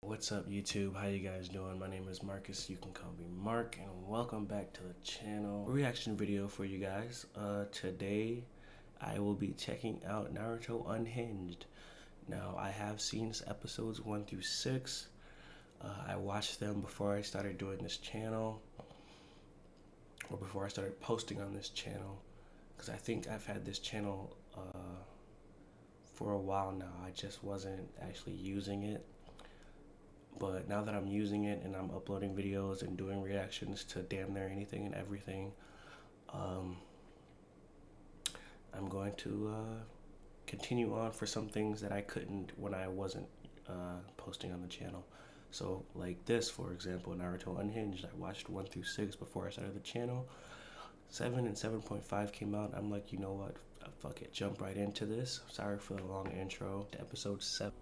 What's up YouTube? How you guys doing? My name is Marcus, you can call me Mark, and welcome back to the channel. A reaction video for you guys. Today I will be checking out Naruto Unhinged. Now I have seen episodes 1 through 6. I watched them before I started doing this channel, or before I started posting on this channel, because I think I've had this channel for a while now. I just wasn't actually using it. But now that I'm using it and I'm uploading videos and doing reactions to damn near anything and everything, I'm going to continue on for some things that I couldn't when I wasn't posting on the channel. So like this, for example, Naruto Unhinged. I watched 1 through 6 before I started the channel. 7 and 7.5 came out. I'm like, you know what? Fuck it. Jump right into this. Sorry for the long intro to episode 7.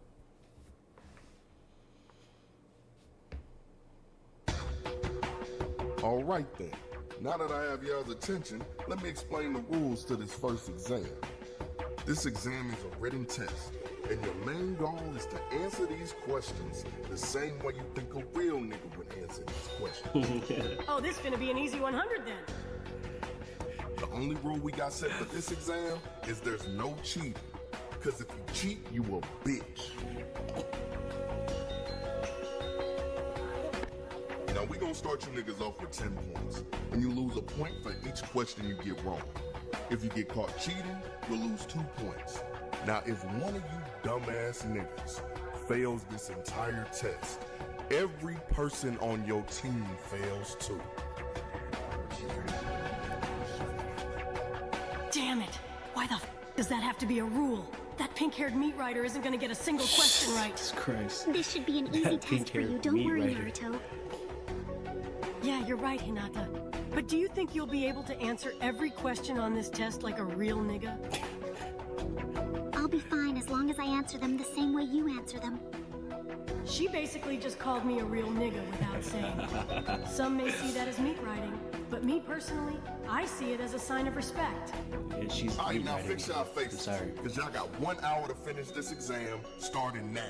All right then, now that I have y'all's attention, let me explain the rules to this first exam. This exam is a written test, and your main goal is to answer these questions the same way you think a real nigga would answer these questions. Oh, this is gonna be an easy 100 then. The only rule we got set for this exam is there's no cheating, because if you cheat, you a bitch. Now we gonna start you niggas off with 10 points, and you lose a point for each question you get wrong. If you get caught cheating, you'll lose 2 points. Now if one of you dumbass niggas fails this entire test, every person on your team fails too. Damn it! Why the f does that have to be a rule? That pink-haired meat rider isn't gonna get a single question right. Jesus Christ. This should be an easy test for you. Don't worry, Naruto. Yeah, you're right, Hinata. But do you think you'll be able to answer every question on this test like a real nigga? I'll be fine as long as I answer them the same way you answer them. She basically just called me a real nigga without saying. Some may see that as meat riding, but me personally, I see it as a sign of respect. Yeah, she's All right, now fix y'all faces, I'm sorry. because y'all got 1 hour to finish this exam, starting now.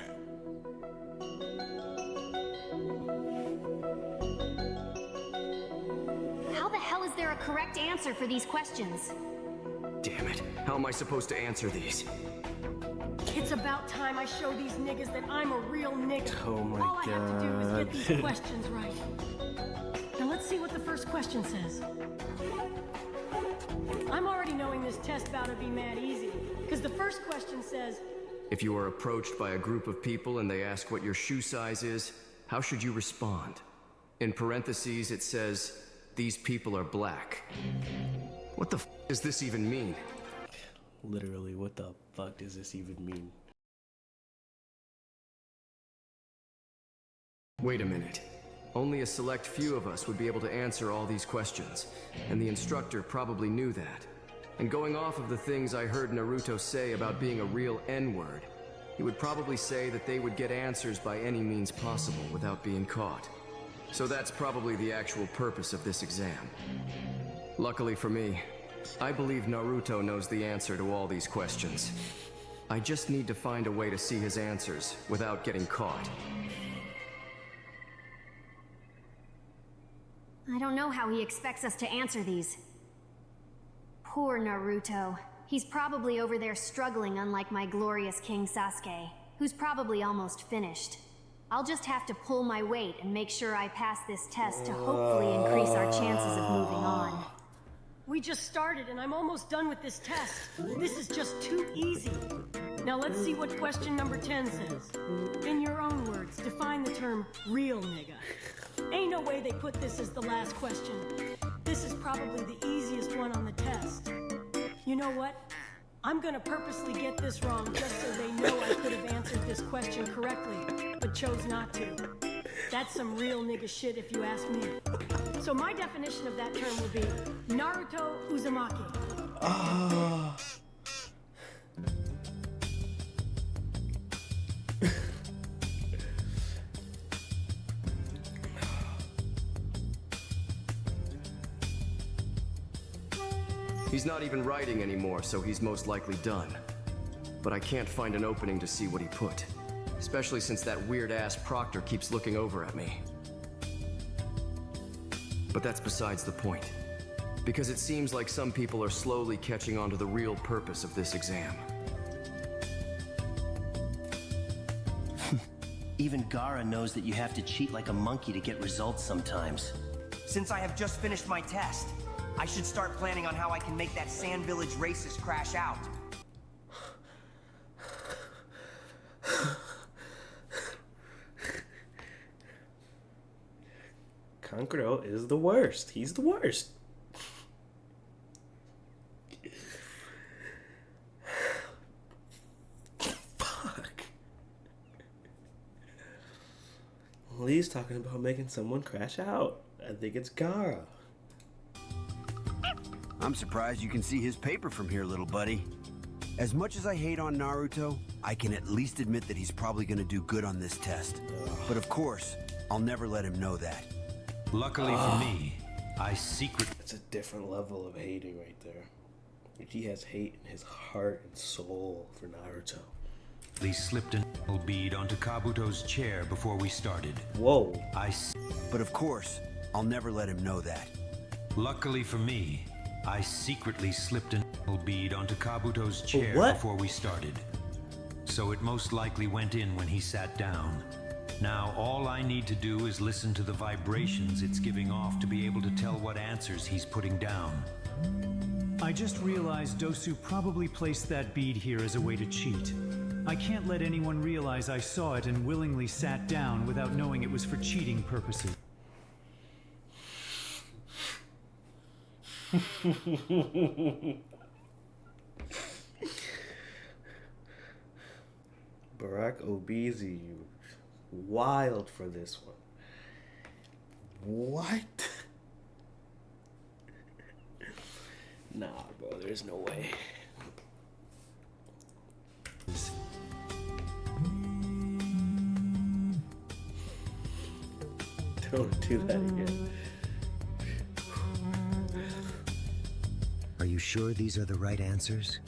How the hell is there a correct answer for these questions? Damn it. How am I supposed to answer these? It's about time I show these niggas that I'm a real nigga. Oh my All I have to do is God. get these questions right. Now let's see what the first question says. I'm already knowing this test bout to be mad easy, because the first question says, If you are approached by a group of people and they ask what your shoe size is, how should you respond? In parentheses, it says, these people are black. What the f does this even mean? Literally, what the fuck does this even mean? Wait a minute. Only a select few of us would be able to answer all these questions, and the instructor probably knew that. And going off of the things I heard Naruto say about being a real N-word, he would probably say that they would get answers by any means possible without being caught. So that's probably the actual purpose of this exam. Luckily for me, I believe Naruto knows the answer to all these questions. I just need to find a way to see his answers without getting caught. I don't know how he expects us to answer these. Poor Naruto. He's probably over there struggling, unlike my glorious King Sasuke, who's probably almost finished. I'll just have to pull my weight and make sure I pass this test to hopefully increase our chances of moving on. we just started and I'm almost done with this test. This is just too easy. Now let's see what question number 10 says. In your own words, define the term real nigga. Ain't no way they put this as the last question. This is probably the easiest one on the test. You know what? I'm gonna purposely get this wrong just so they know I could have answered this question correctly, but chose not to. That's some real nigga shit if you ask me. So my definition of that term will be Naruto Uzumaki. He's not even writing anymore, so he's most likely done. But I can't find an opening to see what he put. especially since that weird-ass proctor keeps looking over at me. But that's besides the point, because it seems like some people are slowly catching on to the real purpose of this exam. Even Gara knows that you have to cheat like a monkey to get results sometimes. Since I have just finished my test, I should start planning on how I can make that Sand Village racist crash out. Kankuro is the worst. He's the worst. Fuck. Lee's talking about making someone crash out. I think it's Gara. I'm surprised you can see his paper from here, little buddy. As much as I hate on Naruto, I can at least admit that he's probably gonna do good on this test. But of course, I'll never let him know that. Luckily for me, I secretly... It's a different level of hating right there. He has hate in his heart and soul for Naruto. slipped a bead onto Kabuto's chair before we started. Whoa. But of course, I'll never let him know that. Luckily for me, I secretly slipped a bead onto Kabuto's chair What? before we started. So it most likely went in when he sat down. Now all I need to do is listen to the vibrations it's giving off to be able to tell what answers he's putting down. I just realized Dosu probably placed that bead here as a way to cheat. I can't let anyone realize I saw it and willingly sat down without knowing it was for cheating purposes. Barack Obeezy, wild for this one. What? Nah, bro, there's no way. Don't do that again. Are you sure these are the right answers?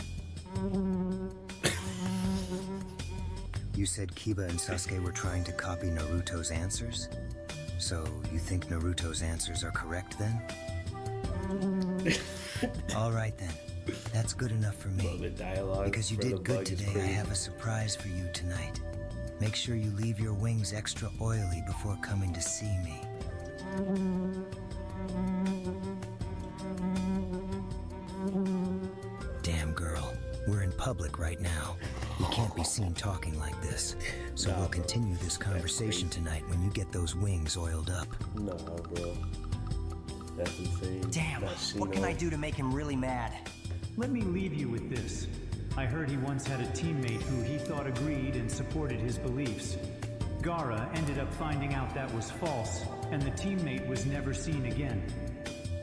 You said Kiba and Sasuke were trying to copy Naruto's answers? So you think Naruto's answers are correct then? All right then. That's good enough for me. Because you did good today, I have a surprise for you tonight. Make sure you leave your wings extra oily before coming to see me. Damn girl, we're in public right now. We can't be seen talking like this. So we'll continue this conversation tonight when you get those wings oiled up. No, bro. That's insane. Damn, what can I do to make him really mad? Let me leave you with this. I heard he once had a teammate who he thought agreed and supported his beliefs. Gara ended up finding out that was false, and the teammate was never seen again.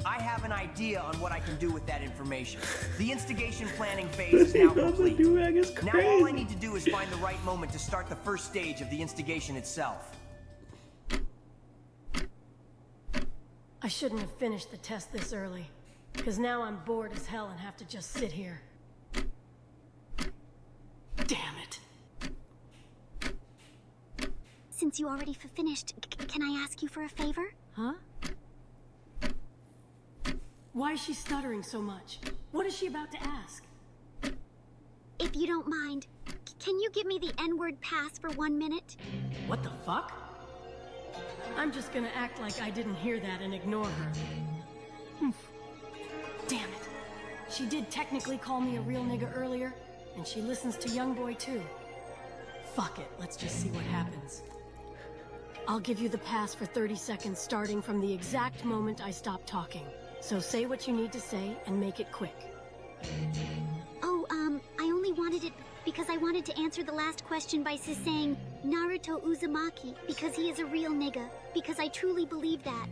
I have an idea on what I can do with that information. The instigation planning phase is now complete. Now all I need to do is find the right moment to start the first stage of the instigation itself. I shouldn't have finished the test this early, because now I'm bored as hell and have to just sit here. Damn it. Since you already finished, can I ask you for a favor? Huh? Why is she stuttering so much? What is she about to ask? If you don't mind, can you give me the N-word pass for 1 minute? What the fuck? I'm just gonna act like I didn't hear that and ignore her. Damn it. She did technically call me a real nigga earlier, and she listens to Youngboy too. Fuck it, let's just see what happens. I'll give you the pass for 30 seconds starting from the exact moment I stop talking. So say what you need to say and make it quick. Oh, I only wanted it because I wanted to answer the last question by saying Naruto Uzumaki because he is a real nigga, because I truly believe that.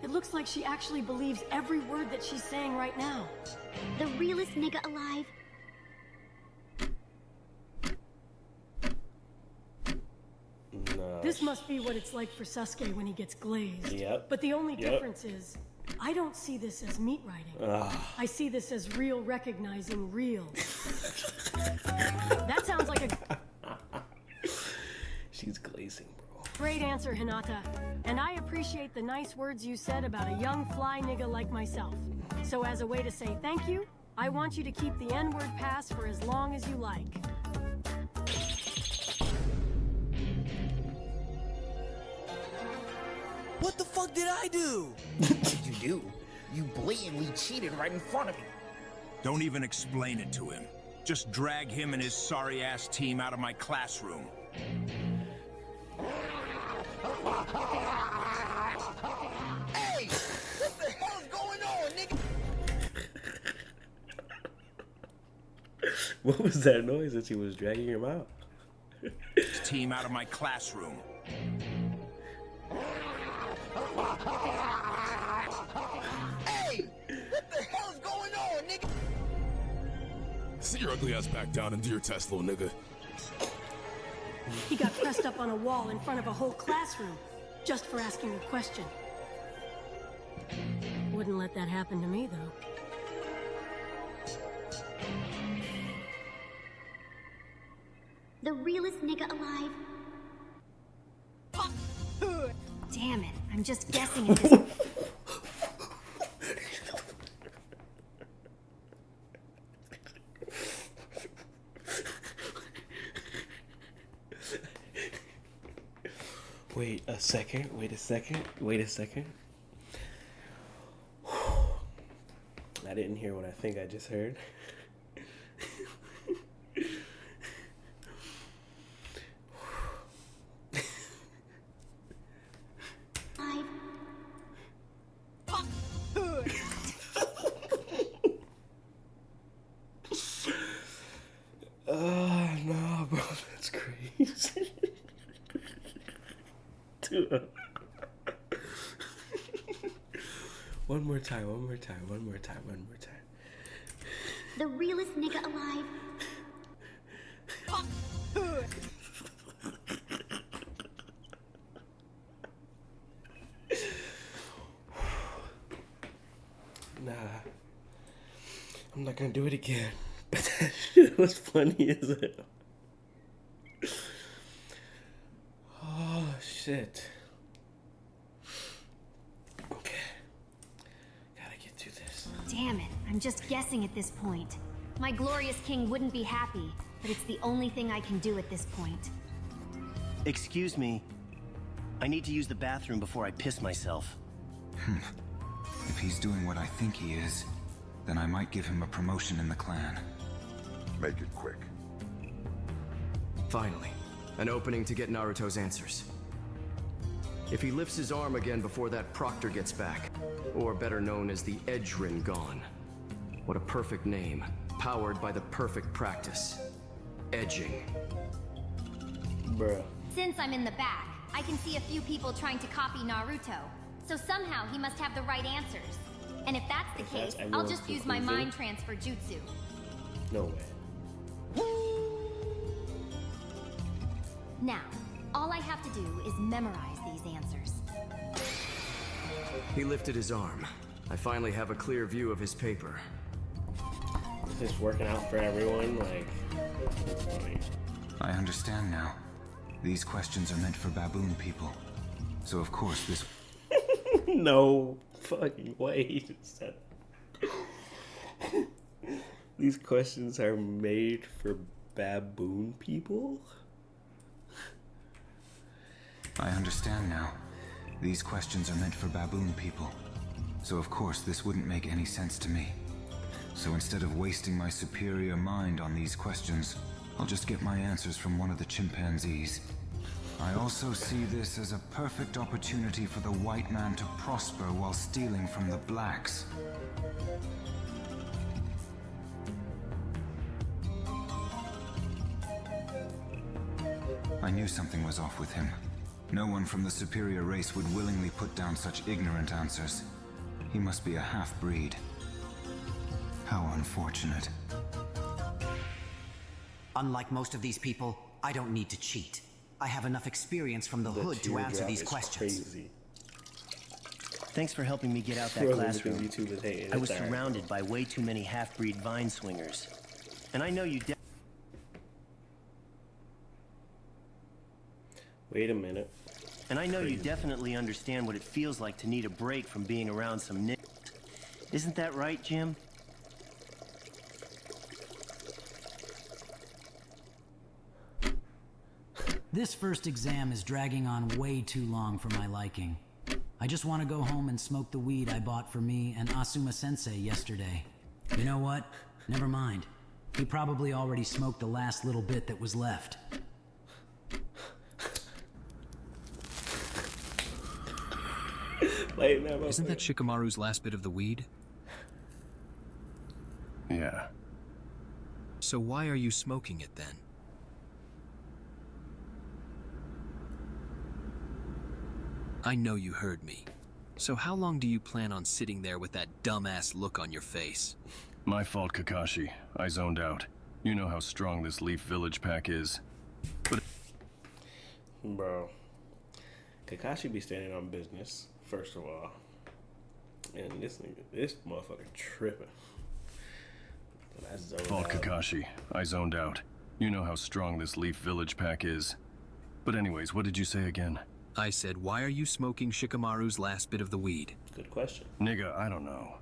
It looks like she actually believes every word that she's saying right now. The realest nigga alive. This must be what it's like for Sasuke when he gets glazed. Yep. But the only difference is, I don't see this as meat writing. I see this as real recognizing real. That sounds like a... Great answer, Hinata. And I appreciate the nice words you said about a young fly nigga like myself. So as a way to say thank you, I want you to keep the N-word pass for as long as you like. What the fuck did I do? What did you do? You blatantly cheated right in front of me. Don't even explain it to him. Just drag him and his sorry-ass team out of my classroom. Hey! What the hell's going on, nigga? What was that noise that she was dragging him out? His team out of my classroom. Hey! What the hell's going on, nigga? Sit your ugly ass back down and do your test, little nigga. He got pressed up on a wall in front of a whole classroom, just for asking a question. Wouldn't let that happen to me, though. The realest nigga alive. Damn it, I'm just guessing at this. Wait a second, wait a second, wait a second. I didn't hear what I think I just heard. No, bro, that's crazy. Dude. One more time, one more time, one more time, one more time. The realest nigga alive. Nah, I'm not gonna do it again. But that shit was funny as hell. Oh shit. Okay, gotta get through this. Damn it, I'm just guessing at this point. My glorious king wouldn't be happy, but it's the only thing I can do at this point. Excuse me. I need to use the bathroom before I piss myself. If he's doing what I think he is, then I might give him a promotion in the clan. Make it quick. Finally, an opening to get Naruto's answers. If he lifts his arm again before that proctor gets back, or better known as the Edge Ringon. What a perfect name, powered by the perfect practice. Edging. Bruh. Since I'm in the back, I can see a few people trying to copy Naruto. So somehow he must have the right answers. And if that's the case, I'll just use my mind transfer jutsu. No way. Now, all I have to do is memorize these answers. He lifted his arm. I finally have a clear view of his paper. Is this working out for everyone? Like, it's funny. I understand now. These questions are meant for baboon people. So of course this... No fucking way. These questions are made for baboon people? I understand now. These questions are meant for baboon people. So of course this wouldn't make any sense to me. So instead of wasting my superior mind on these questions, I'll just get my answers from one of the chimpanzees. I also see this as a perfect opportunity for the white man to prosper while stealing from the blacks. I knew something was off with him. No one from the superior race would willingly put down such ignorant answers. He must be a half-breed. How unfortunate. Unlike most of these people, I don't need to cheat. I have enough experience from the hood to answer these questions. Crazy. Thanks for helping me get out that classroom. I was surrounded by way too many half-breed vine swingers. And I know you Wait a minute. And I know you definitely understand what it feels like to need a break from being around some niggas. Isn't that right, Jim? This first exam is dragging on way too long for my liking. I just want to go home and smoke the weed I bought for me and Asuma-sensei yesterday. You know what? Never mind. He probably already smoked the last little bit that was left. Isn't that Shikamaru's last bit of the weed? Yeah. So why are you smoking it then? I know you heard me. So how long do you plan on sitting there with that dumbass look on your face? My fault, Kakashi. I zoned out. You know how strong this Leaf Village pack is. But... Bro. Kakashi be standing on business, first of all. And this motherfucker tripping. Fault, Kakashi. I zoned out. You know how strong this Leaf Village pack is. But anyways, what did you say again? I said, why are you smoking Shikamaru's last bit of the weed? Good question. Nigga, I don't know.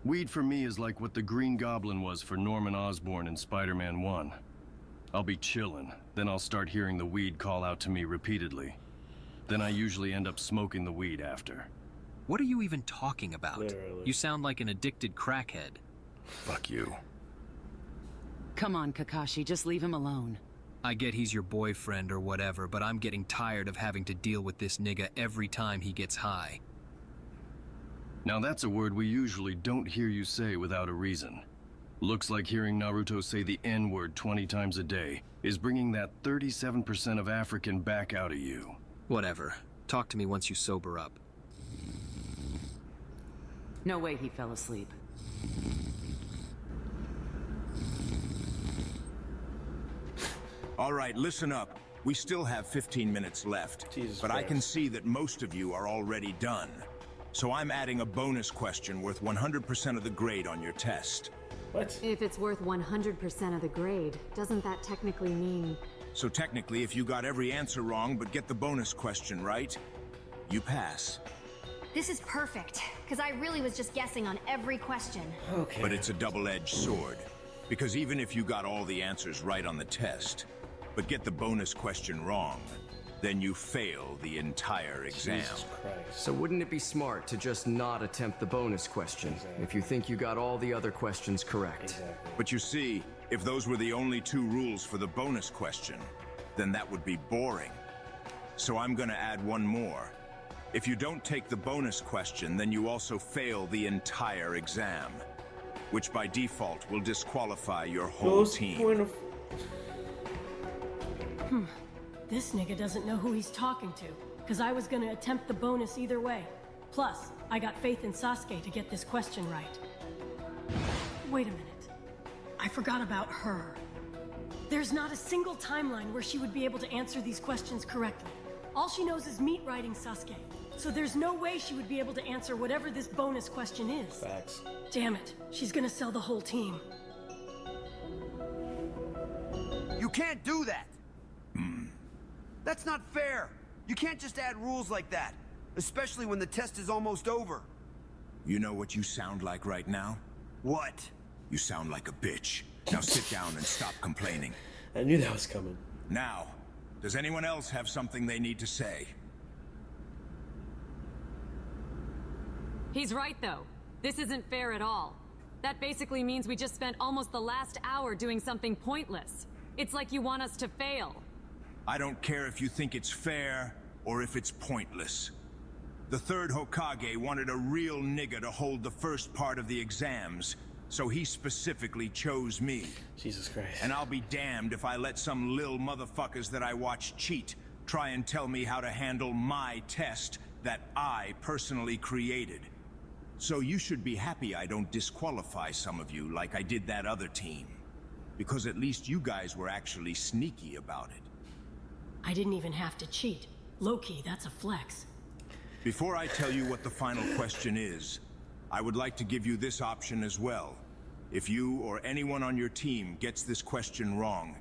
Weed for me is like what the Green Goblin was for Norman Osborn in Spider-Man 1. I'll be chillin', then I'll start hearing the weed call out to me repeatedly. Then I usually end up smoking the weed after. What are you even talking about? Literally. You sound like an addicted crackhead. Fuck you. Come on, Kakashi, just leave him alone. I get he's your boyfriend or whatever, but I'm getting tired of having to deal with this nigga every time he gets high. Now that's a word we usually don't hear you say without a reason. Looks like hearing Naruto say the N-word 20 times a day is bringing that 37% of African back out of you. Whatever. Talk to me once you sober up. No way he fell asleep. All right, listen up. We still have 15 minutes left, but I can see that most of you are already done. So I'm adding a bonus question worth 100% of the grade on your test. What? If it's worth 100% of the grade, doesn't that technically mean... So technically, if you got every answer wrong but get the bonus question right, you pass. This is perfect, because I really was just guessing on every question. Okay. But it's a double-edged sword, because even if you got all the answers right on the test, but get the bonus question wrong, then you fail the entire exam. So wouldn't it be smart to just not attempt the bonus question if you think you got all the other questions correct? But you see, if those were the only two rules for the bonus question, then that would be boring. So I'm gonna add one more. If you don't take the bonus question, then you also fail the entire exam, which by default will disqualify your whole team. This nigga doesn't know who he's talking to, because I was gonna attempt the bonus either way. Plus, I got faith in Sasuke to get this question right. Wait a minute. I forgot about her. There's not a single timeline where she would be able to answer these questions correctly. All she knows is meat riding Sasuke, so there's no way she would be able to answer whatever this bonus question is. Facts. Damn it, she's gonna sell the whole team. You can't do that! That's not fair! You can't just add rules like that, especially when the test is almost over. You know what you sound like right now? What? You sound like a bitch. Now sit down and stop complaining. I knew that was coming. Now, does anyone else have something they need to say? He's right, though. This isn't fair at all. That basically means we just spent almost the last hour doing something pointless. It's like you want us to fail. I don't care if you think it's fair or if it's pointless. The third Hokage wanted a real nigga to hold the first part of the exams, so he specifically chose me. Jesus Christ. And I'll be damned if I let some lil motherfuckers that I watch cheat try and tell me how to handle my test that I personally created. So you should be happy I don't disqualify some of you like I did that other team. Because at least you guys were actually sneaky about it. I didn't even have to cheat. Low-key, that's a flex. Before I tell you what the final question is, I would like to give you this option as well. If you or anyone on your team gets this question wrong,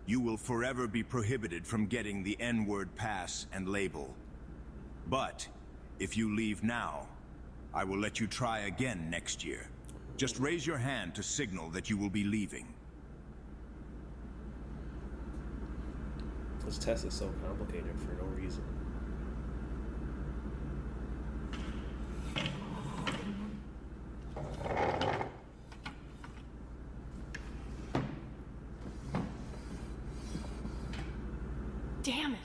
you will forever be prohibited from getting the N-word pass and label. But if you leave now, I will let you try again next year. Just raise your hand to signal that you will be leaving. This test is so complicated for no reason. Damn it.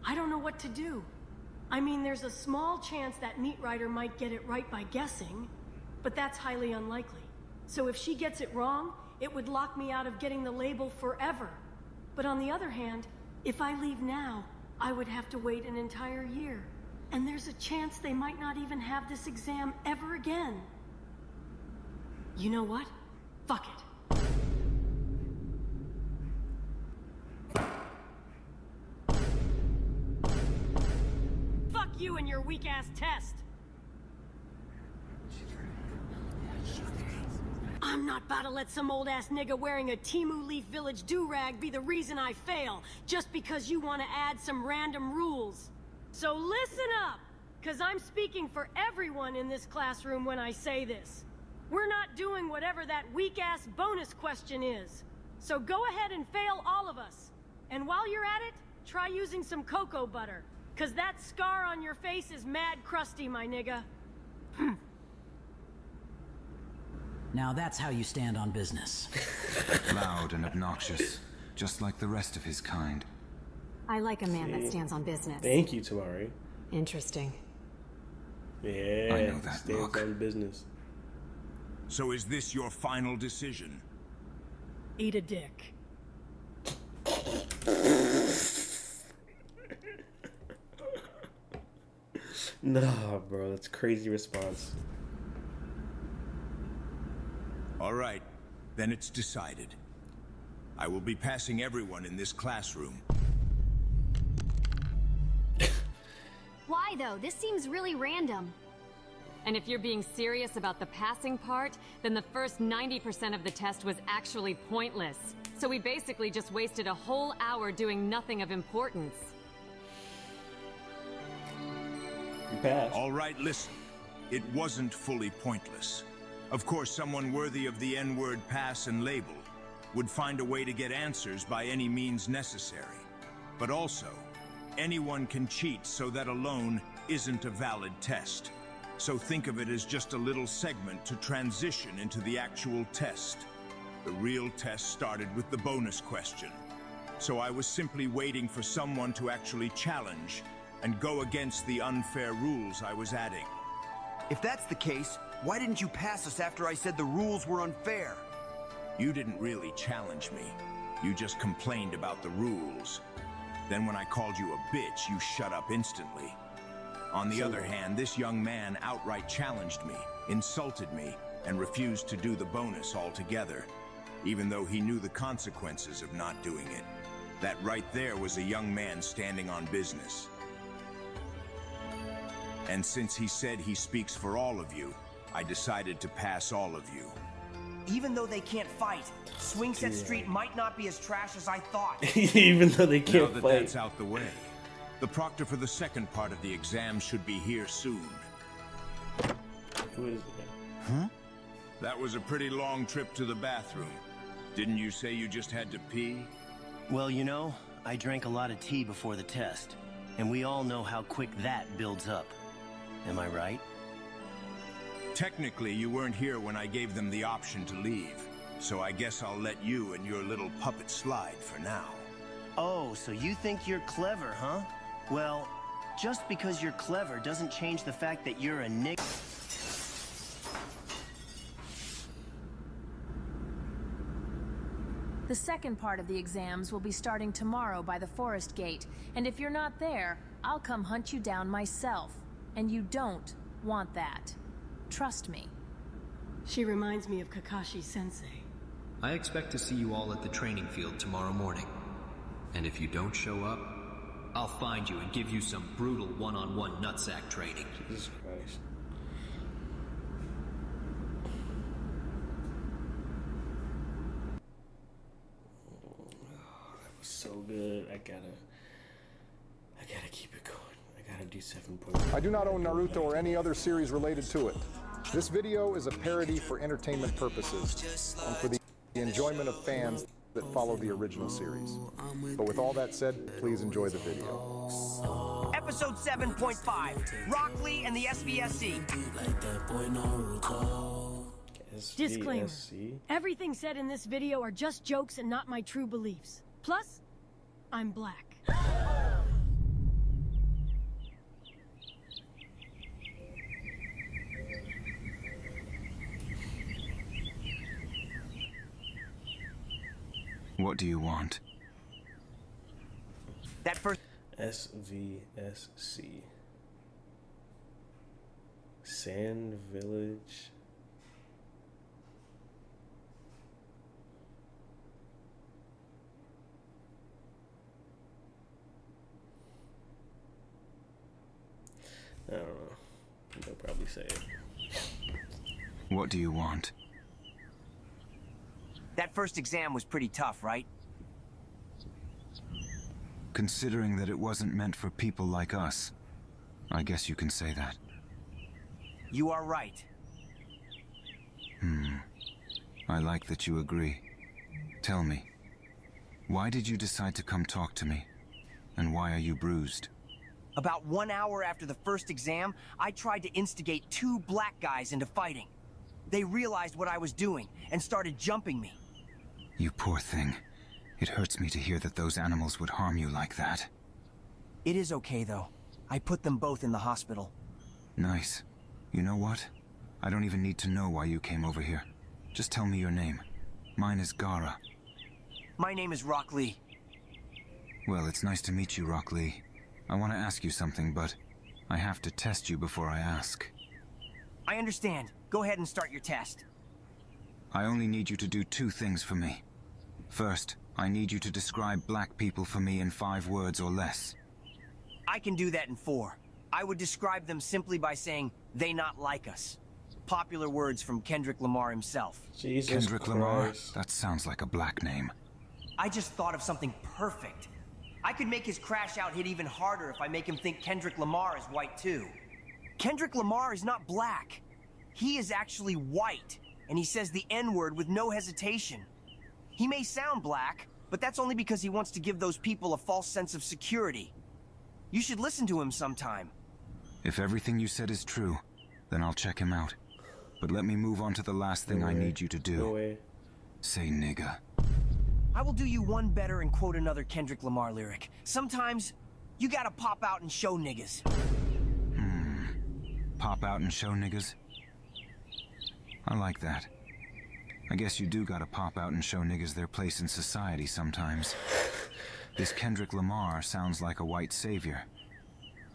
I don't know what to do. I mean, there's a small chance that Meat Rider might get it right by guessing, but that's highly unlikely. So if she gets it wrong, it would lock me out of getting the label forever. But on the other hand, if I leave now, I would have to wait an entire year. And there's a chance they might not even have this exam ever again. You know what? Fuck it. Fuck you and your weak-ass test! I'm not about to let some old-ass nigga wearing a Timu Leaf Village do-rag be the reason I fail, just because you want to add some random rules. So listen up, because I'm speaking for everyone in this classroom when I say this. We're not doing whatever that weak-ass bonus question is. So go ahead and fail all of us. And while you're at it, try using some cocoa butter, because that scar on your face is mad crusty, my nigga. Now that's how you stand on business. Loud and obnoxious, just like the rest of his kind. I like a man that stands on business. Thank you, Tamari. Interesting. Yeah, I know that stands look. on business. So is this your final decision? Eat a dick. Nah, bro, that's a crazy response. All right, then it's decided. I will be passing everyone in this classroom. Why though? This seems really random. And if you're being serious about the passing part, then the first 90% of the test was actually pointless. So we basically just wasted a whole hour doing nothing of importance. You passed. All right, listen. It wasn't fully pointless. Of course, someone worthy of the N-word pass and label would find a way to get answers by any means necessary. But also, anyone can cheat, so that alone isn't a valid test. So think of it as just a little segment to transition into the actual test. The real test started with the bonus question. So I was simply waiting for someone to actually challenge and go against the unfair rules I was adding. If that's the case, why didn't you pass us after I said the rules were unfair? You didn't really challenge me. You just complained about the rules. Then when I called you a bitch, you shut up instantly. On the other hand, this young man outright challenged me, insulted me, and refused to do the bonus altogether, even though he knew the consequences of not doing it. That right there was a young man standing on business. And since he said he speaks for all of you, I decided to pass all of you. Even though they can't fight, Swing Set Street might not be as trash as I thought. Even though they can't Now that fight. that's out the way, the proctor for the second part of the exam should be here soon. Who is it? Huh? That was a pretty long trip to the bathroom. Didn't you say you just had to pee? Well, you know, I drank a lot of tea before the test, and we all know how quick that builds up. Am I right? Technically, you weren't here when I gave them the option to leave, so I guess I'll let you and your little puppet slide for now. Oh, so you think you're clever, huh? Well, just because you're clever doesn't change the fact that you're a nick. The second part of the exams will be starting tomorrow by the forest gate, and if you're not there, I'll come hunt you down myself. And you don't want that. Trust me. She reminds me of Kakashi-sensei. I expect to see you all at the training field tomorrow morning. And if you don't show up, I'll find you and give you some brutal one-on-one nutsack training. Jesus Christ. Oh, that was so good. I gotta keep it going. I gotta 57.5. I do not own Naruto or any other series related to it. This video is a parody for entertainment purposes and for the enjoyment of fans that follow the original series. But with all that said, please enjoy the video. Episode 7.5, Rock Lee and the SVSC. Disclaimer. Everything said in this video are just jokes and not my true beliefs. Plus, I'm black. What do you want? That first SVSC. Sand Village. I don't know. They'll probably say it. What do you want? That first exam was pretty tough, right? Considering that it wasn't meant for people like us, I guess you can say that. You are right. I like that you agree. Tell me, why did you decide to come talk to me? And why are you bruised? About 1 hour after the first exam, I tried to instigate 2 black guys into fighting. They realized what I was doing and started jumping me. You poor thing. It hurts me to hear that those animals would harm you like that. It is okay, though. I put them both in the hospital. Nice. You know what? I don't even need to know why you came over here. Just tell me your name. Mine is Gara. My name is Rock Lee. Well, it's nice to meet you, Rock Lee. I want to ask you something, but I have to test you before I ask. I understand. Go ahead and start your test. I only need you to do 2 things for me. First, I need you to describe black people for me in 5 words or less. I can do that in 4. I would describe them simply by saying, they not like us. Popular words from Kendrick Lamar himself. Jesus Kendrick Christ. Lamar? That sounds like a black name. I just thought of something perfect. I could make his crash out hit even harder if I make him think Kendrick Lamar is white too. Kendrick Lamar is not black. He is actually white, and he says the N-word with no hesitation. He may sound black, but that's only because he wants to give those people a false sense of security. You should listen to him sometime. If everything you said is true, then I'll check him out. But let me move on to the last thing I need you to do. No way. Say nigga. I will do you one better and quote another Kendrick Lamar lyric. Sometimes, you gotta pop out and show niggas. Pop out and show niggas? I like that. I guess you do gotta pop out and show niggas their place in society sometimes. This Kendrick Lamar sounds like a white savior.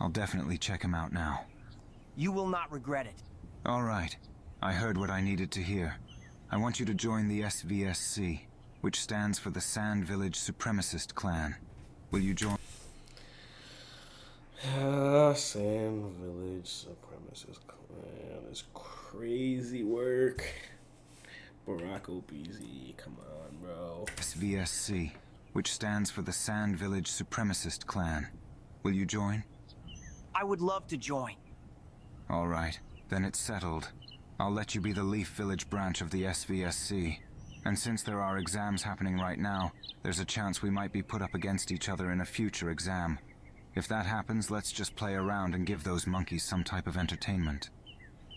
I'll definitely check him out now. You will not regret it. All right. I heard what I needed to hear. I want you to join the SVSC, which stands for the Sand Village Supremacist Clan. Will you join? Sand Village Supremacist Clan is crazy work. Barack OBZ, come on, bro. SVSC, which stands for the Sand Village Supremacist Clan. Will you join? I would love to join. All right, then it's settled. I'll let you be the Leaf Village branch of the SVSC. And since there are exams happening right now, there's a chance we might be put up against each other in a future exam. If that happens, let's just play around and give those monkeys some type of entertainment.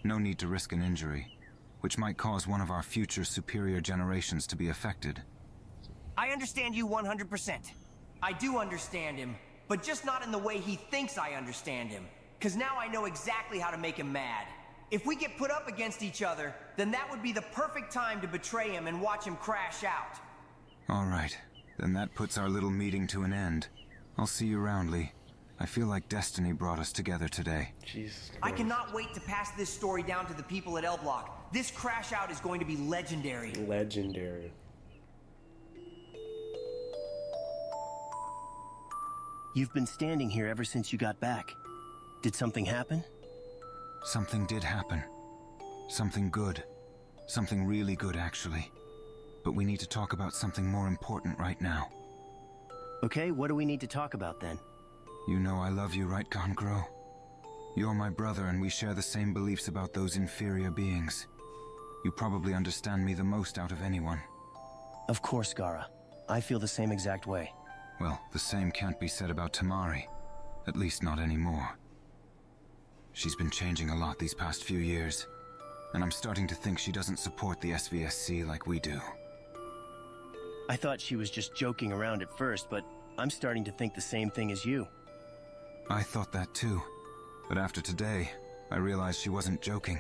No need to risk an injury, which might cause one of our future superior generations to be affected. I understand you 100%. I do understand him, but just not in the way he thinks I understand him. 'Cause now I know exactly how to make him mad. If we get put up against each other, then that would be the perfect time to betray him and watch him crash out. All right, then that puts our little meeting to an end. I'll see you around, Lee. I feel like destiny brought us together today. Jesus Christ. I cannot wait to pass this story down to the people at L Block. This crash out is going to be legendary. Legendary. You've been standing here ever since you got back. Did something happen? Something did happen. Something good. Something really good, actually. But we need to talk about something more important right now. Okay, what do we need to talk about then? You know I love you, right, Gongro? You're my brother and we share the same beliefs about those inferior beings. You probably understand me the most out of anyone. Of course, Gara. I feel the same exact way. Well, the same can't be said about Tamari. At least not anymore. She's been changing a lot these past few years, and I'm starting to think she doesn't support the SVSC like we do. I thought she was just joking around at first, but I'm starting to think the same thing as you. I thought that too, but after today, I realized she wasn't joking.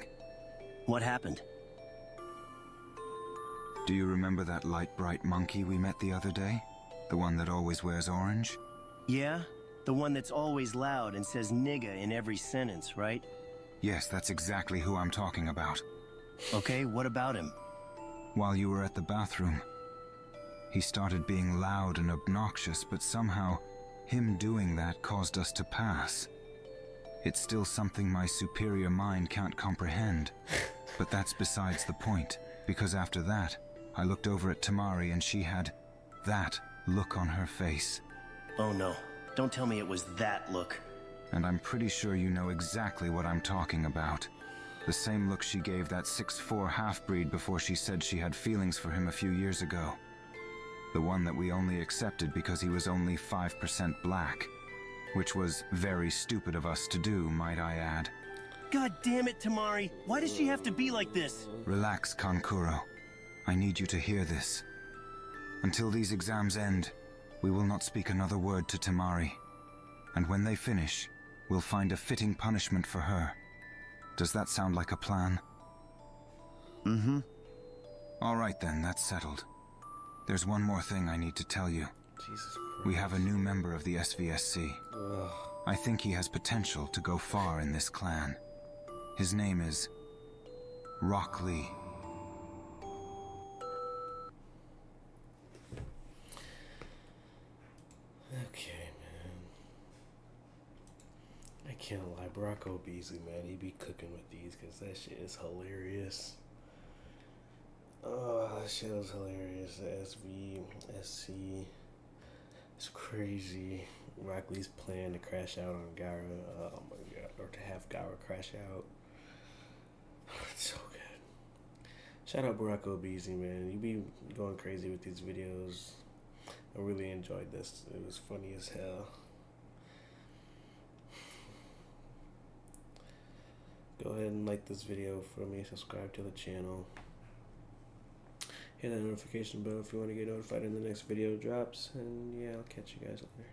What happened? Do you remember that light bright monkey we met the other day? The one that always wears orange? Yeah? The one that's always loud and says nigga in every sentence, right? Yes, that's exactly who I'm talking about. Okay, what about him? While you were at the bathroom, he started being loud and obnoxious, but somehow, him doing that caused us to pass. It's still something my superior mind can't comprehend, but that's besides the point, because after that, I looked over at Tamari and she had that look on her face. Oh no, don't tell me it was that look. And I'm pretty sure you know exactly what I'm talking about. The same look she gave that 6'4" half-breed before she said she had feelings for him a few years ago. The one that we only accepted because he was only 5% black. Which was very stupid of us to do, might I add. God damn it, Tamari! Why does she have to be like this? Relax, Kankuro. I need you to hear this. Until these exams end, we will not speak another word to Tamari. And when they finish, we'll find a fitting punishment for her. Does that sound like a plan? Mm-hmm. All right then, that's settled. There's one more thing I need to tell you. Jesus Christ. We have a new member of the SVSC. Ugh. I think he has potential to go far in this clan. His name is Rock Lee. Okay, man. I can't lie, Barack Beasley, man, he be cooking with these because that shit is hilarious. Oh, that shit was hilarious. The SC, it's crazy. Rock Lee's plan to crash out on Gara. Oh my god, or to have Gara crash out. It's so good. Shout out Barack Beasley, man. You be going crazy with these videos. I really enjoyed this. It was funny as hell. Go ahead and like this video for me. Subscribe to the channel. Hit that notification bell if you want to get notified when the next video drops. And yeah, I'll catch you guys later.